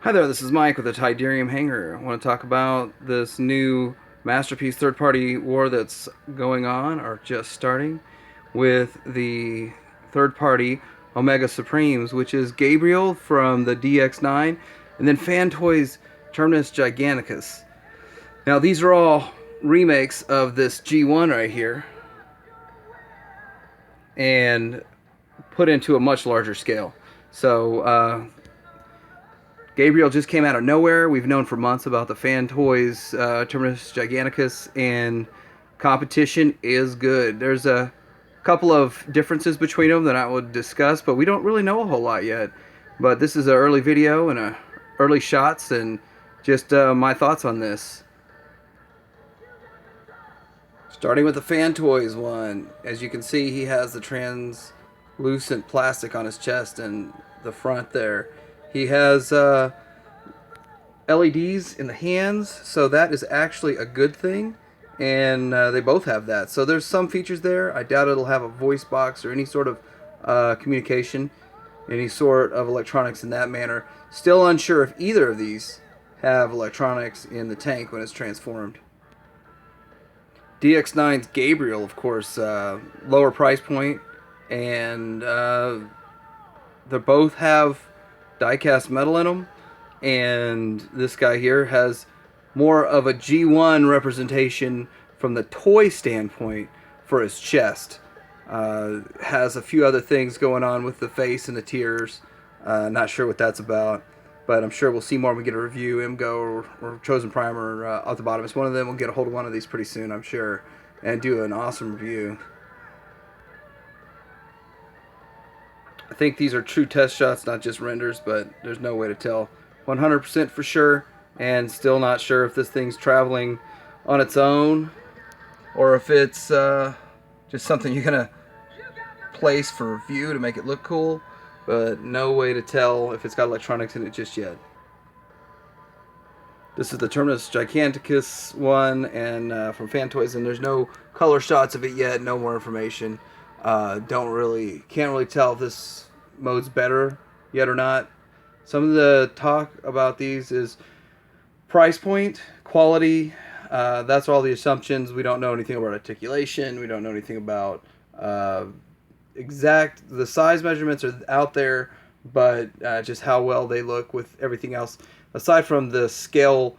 Hi there, this is Mike with the Tidarium Hanger. I want to talk about this new Masterpiece third-party war that's going on, or just starting, with the third-party Omega Supremes, which is Gabriel from the DX9, and then Fan Toys Terminus Giganticus. Now, these are all remakes of this G1 right here, and put into a much larger scale. So, Gabriel just came out of nowhere. We've known for months about the Fan Toys Terminus Giganticus, and competition is good. There's a couple of differences between them that I would discuss, but we don't really know a whole lot yet. But this is an early video and early shots, and just my thoughts on this. Starting with the Fan Toys one, as you can see, he has the translucent plastic on his chest and the front there. He has LEDs in the hands, so that is actually a good thing, and they both have that. So there's some features there. I doubt it'll have a voice box or any sort of communication, any sort of electronics in that manner. Still unsure if either of these have electronics in the tank when it's transformed. DX9's Gabriel, of course, lower price point, and they both have die-cast metal in them, and this guy here has more of a G1 representation from the toy standpoint for his chest. Has a few other things going on with the face and the tears. Not sure what that's about, but I'm sure we'll see more when we get a review. MGO or Chosen Primer off the bottom. It's one of them. We'll get a hold of one of these pretty soon, I'm sure, and do an awesome review. I think these are true test shots, not just renders, but there's no way to tell 100% for sure, and still not sure if this thing's traveling on its own or if it's just something you're gonna place for view to make it look cool, but no way to tell if it's got electronics in it just yet. This is the Terminus Giganticus one, and from Fan Toys, and there's no color shots of it yet, no more information. Can't really tell if this mode's better yet or not. Some of the talk about these is price point, quality. That's all the assumptions. We don't know anything about articulation. We don't know anything about the size measurements are out there, but just how well they look with everything else. Aside from the scale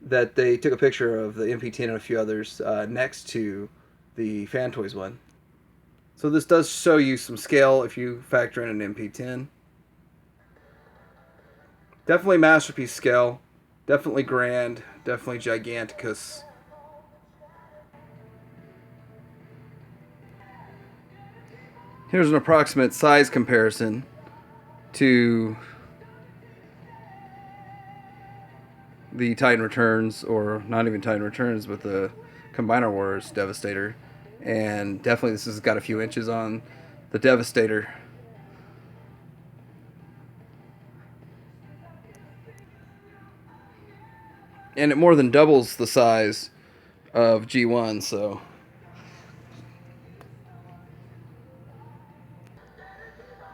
that they took a picture of the MP10 and a few others next to the Fan Toys one. So this does show you some scale if you factor in an MP10. Definitely Masterpiece scale. Definitely grand. Definitely Giganticus. Here's an approximate size comparison to the Titan Returns, or not even Titan Returns, but the Combiner Wars Devastator. And definitely this has got a few inches on the Devastator. And it more than doubles the size of G1, so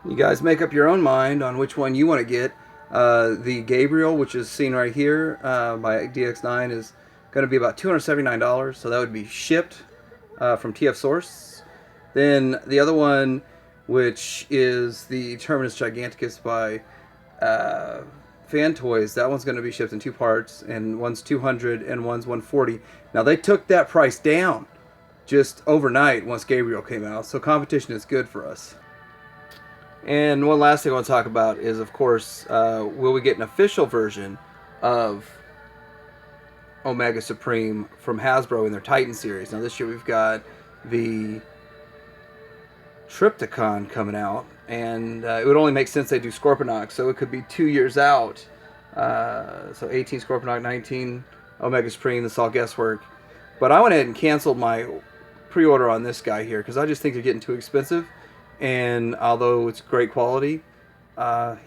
you guys make up your own mind on which one you want to get. The Gabriel, which is seen right here by DX9, is going to be about $279, so that would be shipped from TF Source. Then the other one, which is the Terminus Giganticus by Fan Toys, that one's going to be shipped in two parts, and one's $200 and one's $140. Now they took that price down just overnight once Gabriel came out, so competition is good for us. And one last thing I want to talk about is, of course, will we get an official version of Omega Supreme from Hasbro in their Titan series? Now this year we've got the Triptychon coming out, and it would only make sense they do Scorponok, so it could be 2 years out. So 18 Scorponok, 19 Omega Supreme, this all guesswork. But I went ahead and canceled my pre-order on this guy here because I just think they're getting too expensive. And although it's great quality,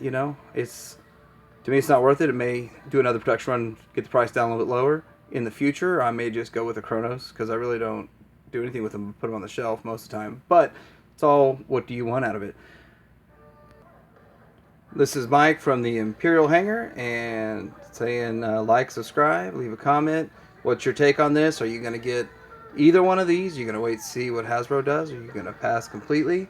you know, to me it's not worth it. It may do another production run, get the price down a little bit lower. In the future, I may just go with the Chronos because I really don't do anything with them, put them on the shelf most of the time. But it's all, what do you want out of it? This is Mike from the Imperial Hangar, and saying like, subscribe, leave a comment. What's your take on this? Are you going to get either one of these? Are you going to wait to see what Hasbro does? Are you going to pass completely?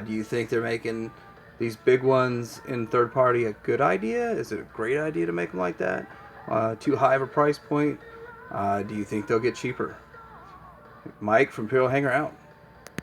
Do you think they're making these big ones in third party a good idea? Is it a great idea to make them like that? Too high of a price point? Do you think they'll get cheaper? Mike from Imperial Hangar out.